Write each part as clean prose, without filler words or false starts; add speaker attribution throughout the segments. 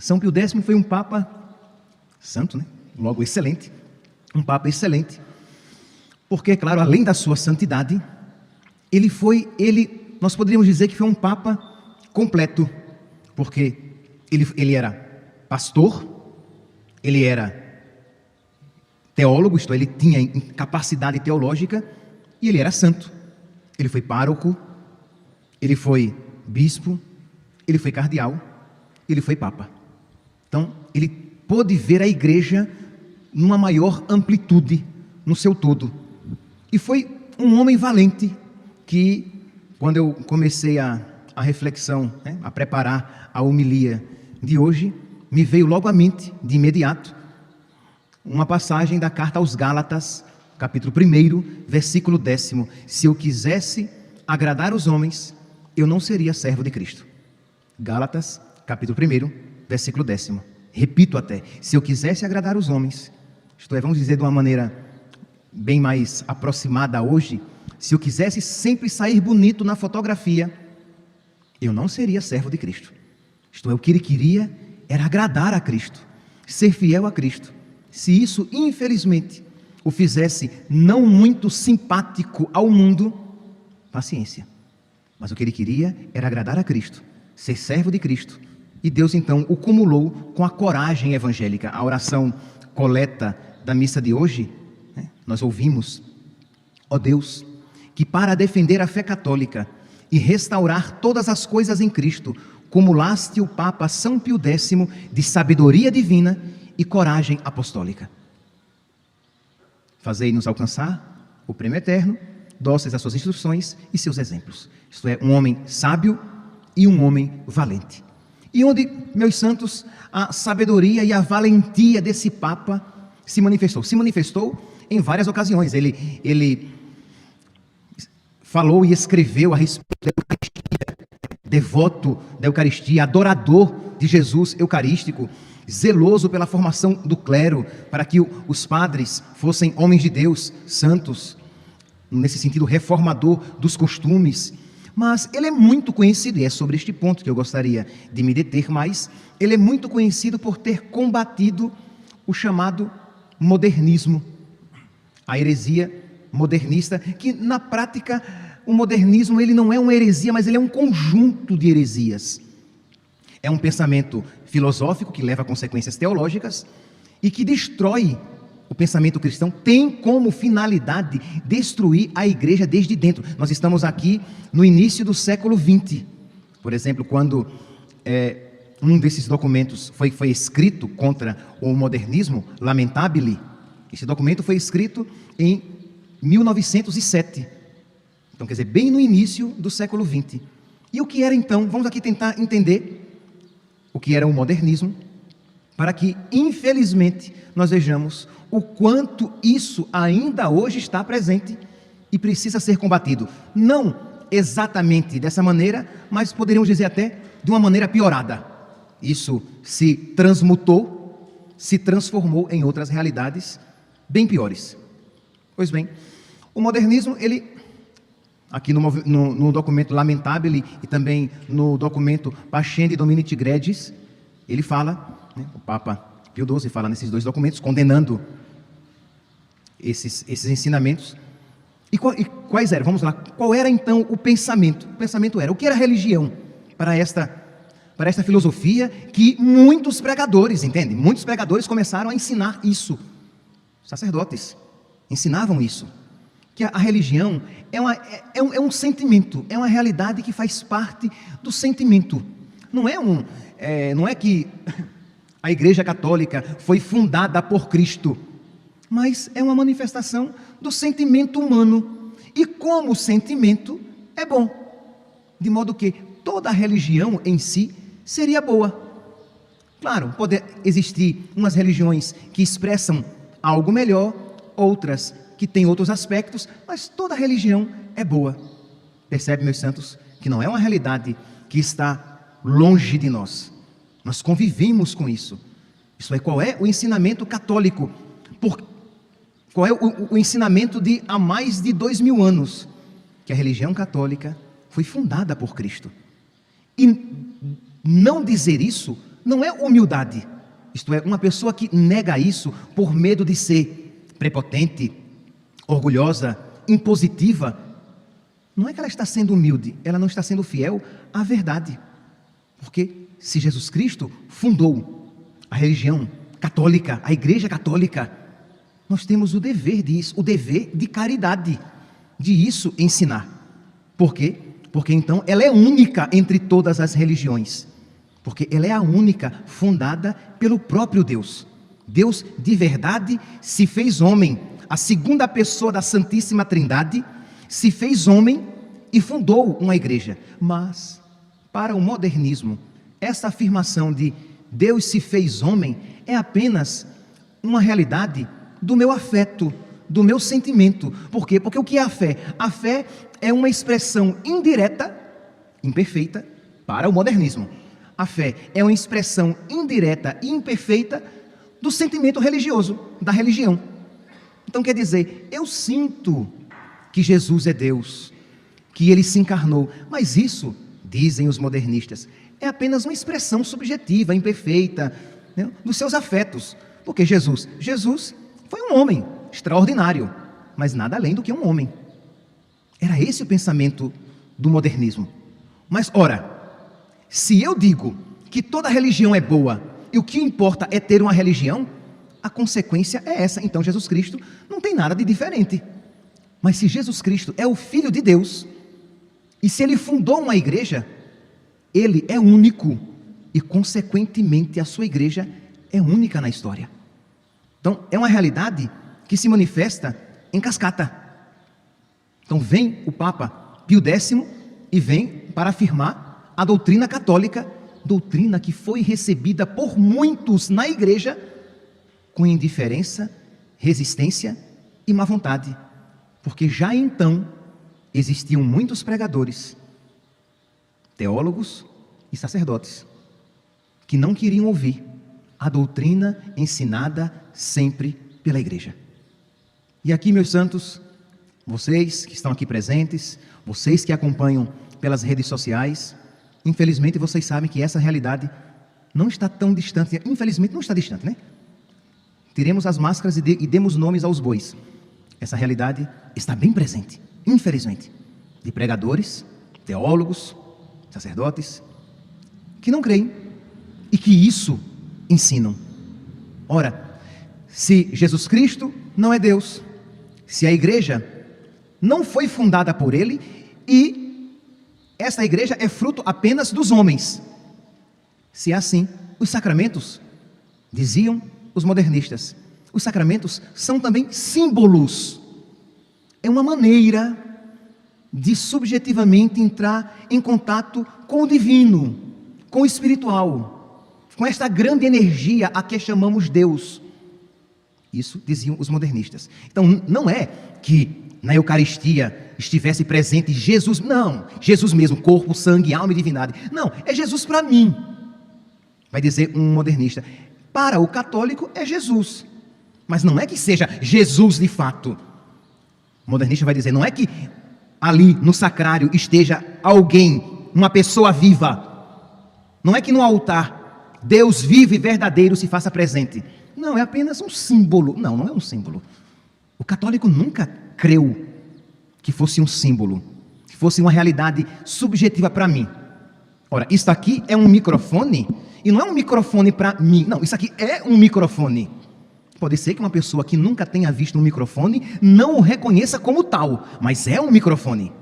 Speaker 1: São Pio X foi um Papa santo, né? Logo excelente, um Papa excelente, porque, claro, além da sua santidade, nós poderíamos dizer que foi um Papa completo, porque ele era pastor, ele era teólogo, isto é, ele tinha capacidade teológica, e ele era santo. Ele foi pároco, ele foi bispo, ele foi cardeal, ele foi papa. Então, ele pôde ver a igreja numa maior amplitude, no seu todo. E foi um homem valente que, quando eu comecei a reflexão, né, a preparar a homilia de hoje, me veio logo à mente, de imediato, uma passagem da carta aos Gálatas, capítulo 1, versículo 10. Se eu quisesse agradar os homens, eu não seria servo de Cristo. Gálatas, capítulo 1, versículo 10. Repito até, se eu quisesse agradar os homens, isto é, vamos dizer de uma maneira bem mais aproximada hoje, se eu quisesse sempre sair bonito na fotografia, eu não seria servo de Cristo. Isto é, o que ele queria era agradar a Cristo, ser fiel a Cristo. Se isso, infelizmente, o fizesse não muito simpático ao mundo, paciência. Mas o que ele queria era agradar a Cristo, ser servo de Cristo. E Deus então o cumulou com a coragem evangélica. A oração coleta da missa de hoje, né, nós ouvimos: ó Deus, que para defender a fé católica e restaurar todas as coisas em Cristo, cumulaste o Papa São Pio X de sabedoria divina e coragem apostólica. Fazei-nos alcançar o prêmio eterno, dóceis às suas instruções e seus exemplos. Isto é, um homem sábio e um homem valente. E onde, meus santos, a sabedoria e a valentia desse Papa se manifestou? Se manifestou em várias ocasiões. Ele falou e escreveu a respeito da Eucaristia, devoto da Eucaristia, adorador de Jesus eucarístico, zeloso pela formação do clero, para que os padres fossem homens de Deus, santos, nesse sentido reformador dos costumes. Mas ele é muito conhecido, e é sobre este ponto que eu gostaria de me deter mais, ele é muito conhecido por ter combatido o chamado modernismo, a heresia modernista, que na prática o modernismo ele não é uma heresia, mas ele é um conjunto de heresias. É um pensamento filosófico que leva a consequências teológicas e que destrói o pensamento cristão, tem como finalidade destruir a igreja desde dentro. Nós estamos aqui no início do século XX. Por exemplo, quando um desses documentos foi escrito contra o modernismo, Lamentabile, esse documento foi escrito em 1907. Então, quer dizer, bem no início do século XX. E o que era então? Vamos aqui tentar entender o que era o modernismo, para que, infelizmente, nós vejamos o quanto isso ainda hoje está presente e precisa ser combatido. Não exatamente dessa maneira, mas poderíamos dizer até de uma maneira piorada. Isso se transmutou, se transformou em outras realidades bem piores. Pois bem, o modernismo, ele, aqui no documento Lamentabile e também no documento Pascendi Domini Tigredis, ele fala, né, o Papa Pio XII fala nesses dois documentos, condenando esses ensinamentos. E quais eram? Vamos lá. Qual era então o pensamento? O pensamento era: o que era religião para esta filosofia que muitos pregadores, entende? Muitos pregadores começaram a ensinar isso. Sacerdotes ensinavam isso. Que a religião é um sentimento, é uma realidade que faz parte do sentimento. Não é que a Igreja Católica foi fundada por Cristo, mas é uma manifestação do sentimento humano. E como o sentimento é bom, de modo que toda a religião em si seria boa. Claro, pode existir umas religiões que expressam algo melhor, outras que têm outros aspectos, mas toda religião é boa. Percebe, meus santos, que não é uma realidade que está longe de nós. Nós convivemos com isso. Isso é, qual é o ensinamento católico? Qual é o ensinamento de há mais de 2000 anos? Que a religião católica foi fundada por Cristo. E não dizer isso não é humildade. Isto é, uma pessoa que nega isso por medo de ser prepotente, orgulhosa, impositiva, não é que ela está sendo humilde, ela não está sendo fiel à verdade. Porque se Jesus Cristo fundou a religião católica, a Igreja Católica, nós temos o dever disso, o dever de caridade, de isso ensinar. Por quê? Porque então ela é única entre todas as religiões. Porque ela é a única fundada pelo próprio Deus. Deus de verdade se fez homem, a segunda pessoa da Santíssima Trindade se fez homem e fundou uma igreja. Mas, para o modernismo, essa afirmação de Deus se fez homem é apenas uma realidade do meu afeto, do meu sentimento. Por quê? Porque o que é a fé? A fé é uma expressão indireta, imperfeita, para o modernismo. A fé é uma expressão indireta e imperfeita do sentimento religioso, da religião. Então quer dizer, eu sinto que Jesus é Deus, que Ele se encarnou, mas isso, dizem os modernistas, é apenas uma expressão subjetiva, imperfeita, né, dos seus afetos. Porque Jesus foi um homem extraordinário, mas nada além do que um homem. Era esse o pensamento do modernismo. Mas, ora, se eu digo que toda religião é boa e o que importa é ter uma religião, a consequência é essa. Então Jesus Cristo não tem nada de diferente. Mas se Jesus Cristo é o Filho de Deus, e se Ele fundou uma igreja, Ele é único e consequentemente a sua igreja é única na história. Então é uma realidade que se manifesta em cascata. Então vem o Papa Pio X e vem para afirmar a doutrina católica, doutrina que foi recebida por muitos na igreja com indiferença, resistência e má vontade, porque já então existiam muitos pregadores, teólogos e sacerdotes que não queriam ouvir a doutrina ensinada sempre pela igreja. E aqui, meus santos, vocês que estão aqui presentes, vocês que acompanham pelas redes sociais, infelizmente vocês sabem que essa realidade não está tão distante, infelizmente não está distante, né? Tiremos as máscaras e demos nomes aos bois. Essa realidade está bem presente, infelizmente, de pregadores, teólogos, sacerdotes, que não creem e que isso ensinam. Ora, se Jesus Cristo não é Deus, se a igreja não foi fundada por Ele e essa igreja é fruto apenas dos homens, se é assim, os sacramentos, diziam os modernistas, os sacramentos são também símbolos. É uma maneira de subjetivamente entrar em contato com o divino, com o espiritual, com esta grande energia a que chamamos Deus. Isso diziam os modernistas. Então não é que na Eucaristia estivesse presente Jesus, não, Jesus mesmo, corpo, sangue, alma e divindade. Não, é Jesus para mim, vai dizer um modernista. Para o católico é Jesus, mas não é que seja Jesus de fato. O modernista vai dizer, não é que ali no sacrário esteja alguém, uma pessoa viva. Não é que no altar Deus vivo e verdadeiro se faça presente. Não, é apenas um símbolo. Não, não é um símbolo. O católico nunca creu que fosse um símbolo, que fosse uma realidade subjetiva para mim. Ora, isso aqui é um microfone, e não é um microfone para mim. Não, isso aqui é um microfone. Pode ser que uma pessoa que nunca tenha visto um microfone não o reconheça como tal, mas é um microfone.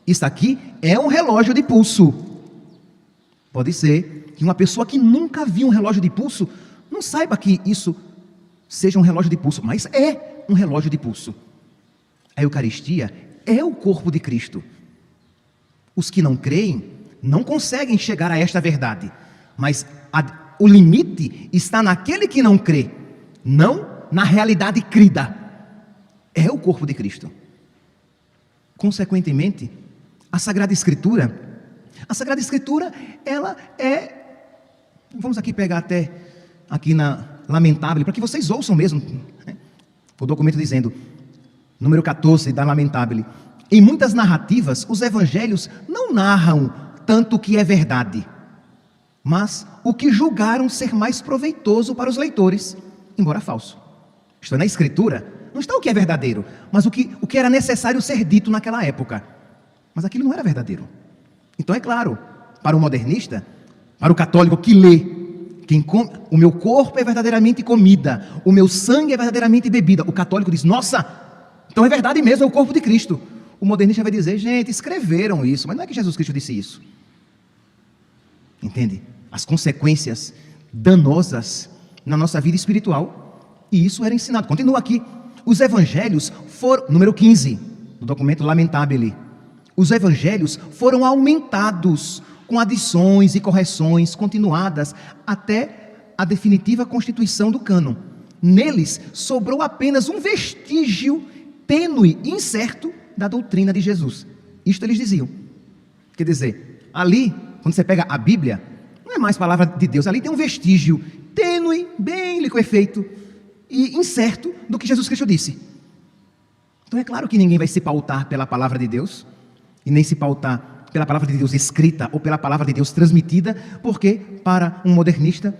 Speaker 1: Isso aqui é um relógio de pulso. Pode ser que uma pessoa que nunca viu um relógio de pulso não saiba que isso seja um relógio de pulso, mas é um relógio de pulso. A Eucaristia é o corpo de Cristo. Os que não creem não conseguem chegar a esta verdade, mas o limite está naquele que não crê, não na realidade crida. É o corpo de Cristo. Consequentemente, a Sagrada Escritura, ela é, vamos aqui pegar até aqui na Lamentável, para que vocês ouçam mesmo, né? O documento dizendo, número 14 da Lamentável, em muitas narrativas, os evangelhos não narram tanto o que é verdade, mas o que julgaram ser mais proveitoso para os leitores, embora falso. Isto é, na Escritura, não está o que é verdadeiro, mas o que era necessário ser dito naquela época. Mas aquilo não era verdadeiro. Então é claro, para o modernista, para o católico que lê, o meu corpo é verdadeiramente comida, o meu sangue é verdadeiramente bebida. O católico diz, nossa, então é verdade mesmo, é o corpo de Cristo. O modernista vai dizer, gente, escreveram isso, mas não é que Jesus Cristo disse isso. Entende? As consequências danosas na nossa vida espiritual. E isso era ensinado. Continua aqui. Os evangelhos foram, número 15, no documento Lamentabile. Os evangelhos foram aumentados com adições e correções continuadas até a definitiva constituição do cânon. Neles sobrou apenas um vestígio tênue e incerto da doutrina de Jesus. Isto eles diziam. Quer dizer, ali, quando você pega a Bíblia, não é mais palavra de Deus, ali tem um vestígio tênue, bem liquefeito e incerto do que Jesus Cristo disse. Então é claro que ninguém vai se pautar pela palavra de Deus, e nem se pautar pela palavra de Deus escrita ou pela palavra de Deus transmitida, porque para um modernista,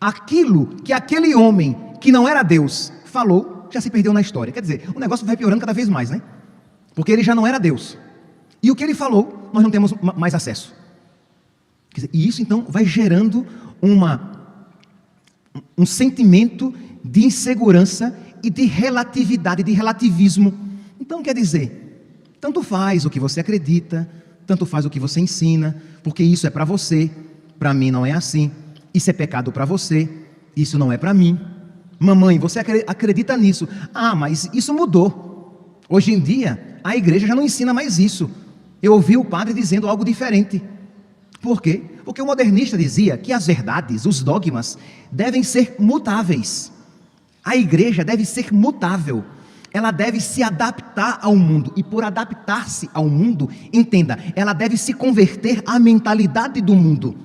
Speaker 1: aquilo que aquele homem que não era Deus falou, já se perdeu na história. Quer dizer, o negócio vai piorando cada vez mais, né? Porque ele já não era Deus. E o que ele falou, nós não temos mais acesso. Quer dizer, e isso então vai gerando um sentimento de insegurança e de relatividade, de relativismo. Então quer dizer, tanto faz o que você acredita, tanto faz o que você ensina, porque isso é para você, para mim não é assim. Isso é pecado para você, isso não é para mim. Mamãe, você acredita nisso? Ah, mas isso mudou. Hoje em dia, a igreja já não ensina mais isso. Eu ouvi o padre dizendo algo diferente. Por quê? Porque o modernista dizia que as verdades, os dogmas, devem ser mutáveis. A igreja deve ser mutável. Ela deve se adaptar ao mundo. E por adaptar-se ao mundo, entenda, ela deve se converter à mentalidade do mundo.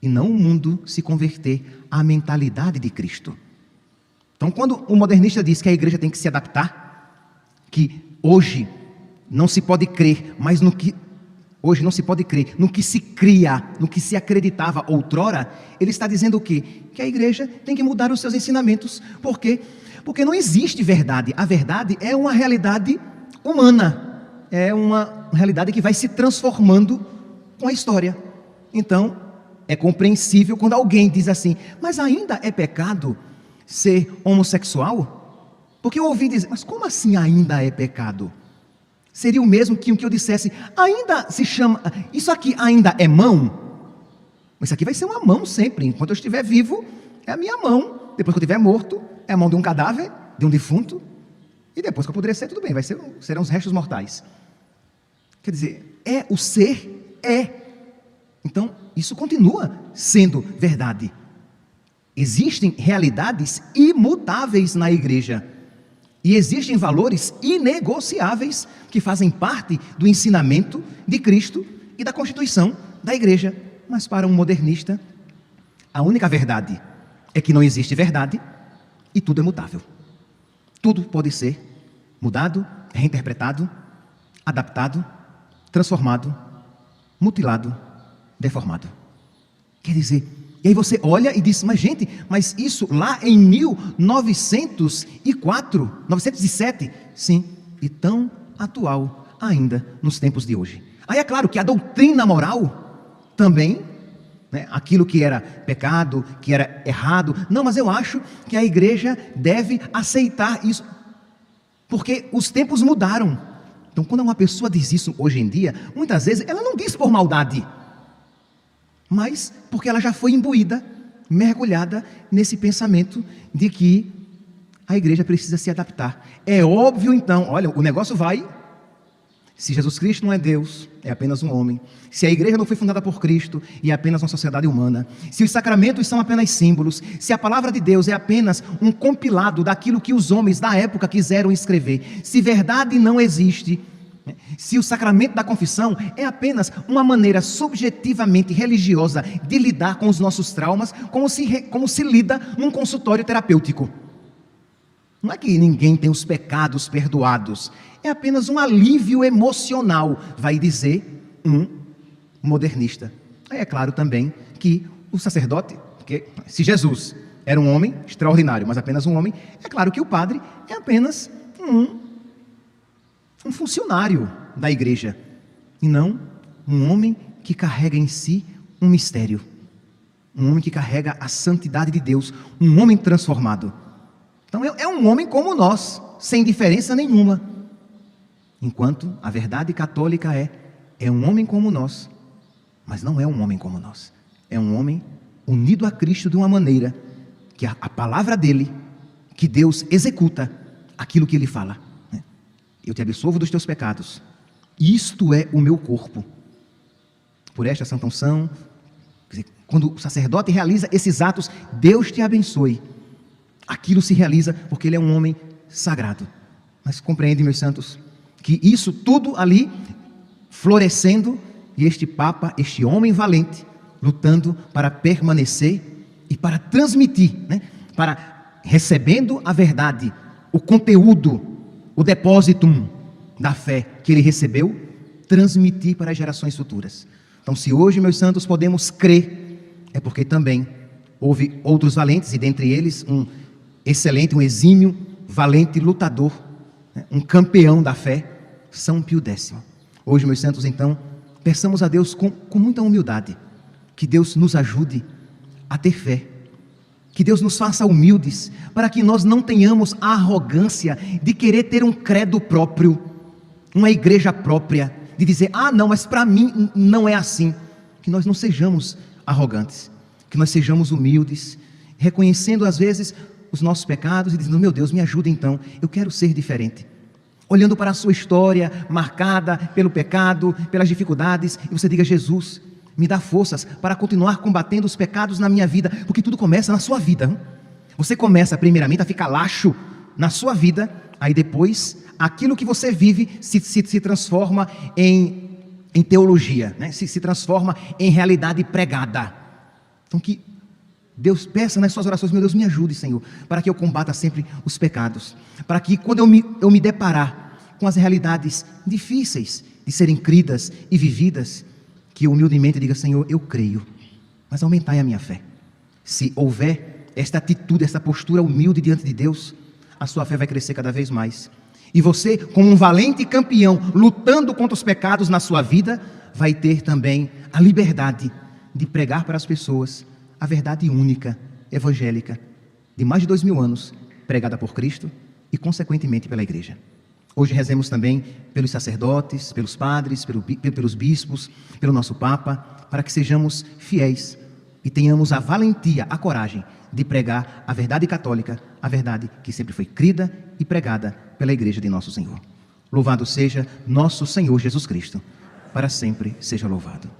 Speaker 1: E não o mundo se converter à mentalidade de Cristo. Então, quando o modernista diz que a igreja tem que se adaptar, que hoje não se pode crer, mas hoje não se pode crer no que se cria, no que se acreditava outrora, ele está dizendo o quê? Que a igreja tem que mudar os seus ensinamentos. Por quê? Porque não existe verdade. A verdade é uma realidade humana. É uma realidade que vai se transformando com a história. Então, é compreensível quando alguém diz assim, mas ainda é pecado ser homossexual? Porque eu ouvi dizer, mas como assim ainda é pecado? Seria o mesmo que eu dissesse, ainda se chama, isso aqui ainda é mão? Mas isso aqui vai ser uma mão sempre, enquanto eu estiver vivo, é a minha mão. Depois que eu estiver morto, é a mão de um cadáver, de um defunto. E depois que eu poderia tudo bem, serão os restos mortais. Quer dizer, o ser é. Então, isso continua sendo verdade. Existem realidades imutáveis na igreja. E existem valores inegociáveis que fazem parte do ensinamento de Cristo e da constituição da igreja. Mas para um modernista, a única verdade é que não existe verdade e tudo é mutável. Tudo pode ser mudado, reinterpretado, adaptado, transformado, mutilado, deformado. Quer dizer, e aí você olha e diz, mas gente, mas isso lá em 1907, sim, e tão atual ainda nos tempos de hoje. Aí é claro que a doutrina moral também, né, aquilo que era pecado, que era errado, não, mas eu acho que a igreja deve aceitar isso, porque os tempos mudaram. Então quando uma pessoa diz isso hoje em dia, muitas vezes ela não diz por maldade, mas porque ela já foi imbuída, mergulhada nesse pensamento de que a igreja precisa se adaptar. É óbvio então, olha, o negócio vai, se Jesus Cristo não é Deus, é apenas um homem. Se a igreja não foi fundada por Cristo e é apenas uma sociedade humana. Se os sacramentos são apenas símbolos. Se a palavra de Deus é apenas um compilado daquilo que os homens da época quiseram escrever. Se verdade não existe. Se o sacramento da confissão é apenas uma maneira subjetivamente religiosa de lidar com os nossos traumas, como se lida num consultório terapêutico. Não é que ninguém tem os pecados perdoados, é apenas um alívio emocional, vai dizer um modernista. Aí é claro também que o sacerdote, porque se Jesus era um homem extraordinário, mas apenas um homem, é claro que o padre é apenas um funcionário da igreja, e não um homem que carrega em si um mistério, um homem que carrega a santidade de Deus, um homem transformado. Então é um homem como nós, sem diferença nenhuma. Enquanto a verdade católica é um homem como nós, mas não é um homem como nós. É um homem unido a Cristo de uma maneira que a palavra dele, que Deus executa aquilo que ele fala. Eu te absolvo dos teus pecados. Isto é o meu corpo. Por esta santa unção, quer dizer, quando o sacerdote realiza esses atos, Deus te abençoe. Aquilo se realiza porque ele é um homem sagrado. Mas compreende, meus santos, que isso tudo ali florescendo, e este Papa, este homem valente, lutando para permanecer e para transmitir, para recebendo a verdade, o conteúdo, o depósito da fé que ele recebeu, transmitir para as gerações futuras. Então, se hoje, meus santos, podemos crer, é porque também houve outros valentes, e dentre eles um excelente, um exímio, valente lutador, um campeão da fé, São Pio X. Hoje, meus santos, então, peçamos a Deus com muita humildade, que Deus nos ajude a ter fé, que Deus nos faça humildes, para que nós não tenhamos a arrogância de querer ter um credo próprio, uma igreja própria, de dizer, não, mas para mim não é assim. Que nós não sejamos arrogantes, que nós sejamos humildes, reconhecendo às vezes os nossos pecados e dizendo, meu Deus, me ajuda então, eu quero ser diferente. Olhando para a sua história, marcada pelo pecado, pelas dificuldades, e você diga, Jesus, me dá forças para continuar combatendo os pecados na minha vida, porque tudo começa na sua vida. Você começa primeiramente a ficar laxo na sua vida, aí depois, aquilo que você vive se transforma em teologia, se transforma em realidade pregada. Então que Deus peça nas suas orações, meu Deus, me ajude, Senhor, para que eu combata sempre os pecados, para que quando eu me deparar com as realidades difíceis de serem cridas e vividas, que eu humildemente diga, Senhor, eu creio, mas aumentai a minha fé. Se houver esta atitude, esta postura humilde diante de Deus, a sua fé vai crescer cada vez mais. E você, como um valente campeão, lutando contra os pecados na sua vida, vai ter também a liberdade de pregar para as pessoas a verdade única, evangélica, de mais de 2000 anos, pregada por Cristo e, consequentemente, pela igreja. Hoje rezemos também pelos sacerdotes, pelos padres, pelos bispos, pelo nosso Papa, para que sejamos fiéis e tenhamos a valentia, a coragem de pregar a verdade católica, a verdade que sempre foi crida e pregada pela igreja de nosso Senhor. Louvado seja nosso Senhor Jesus Cristo, para sempre seja louvado.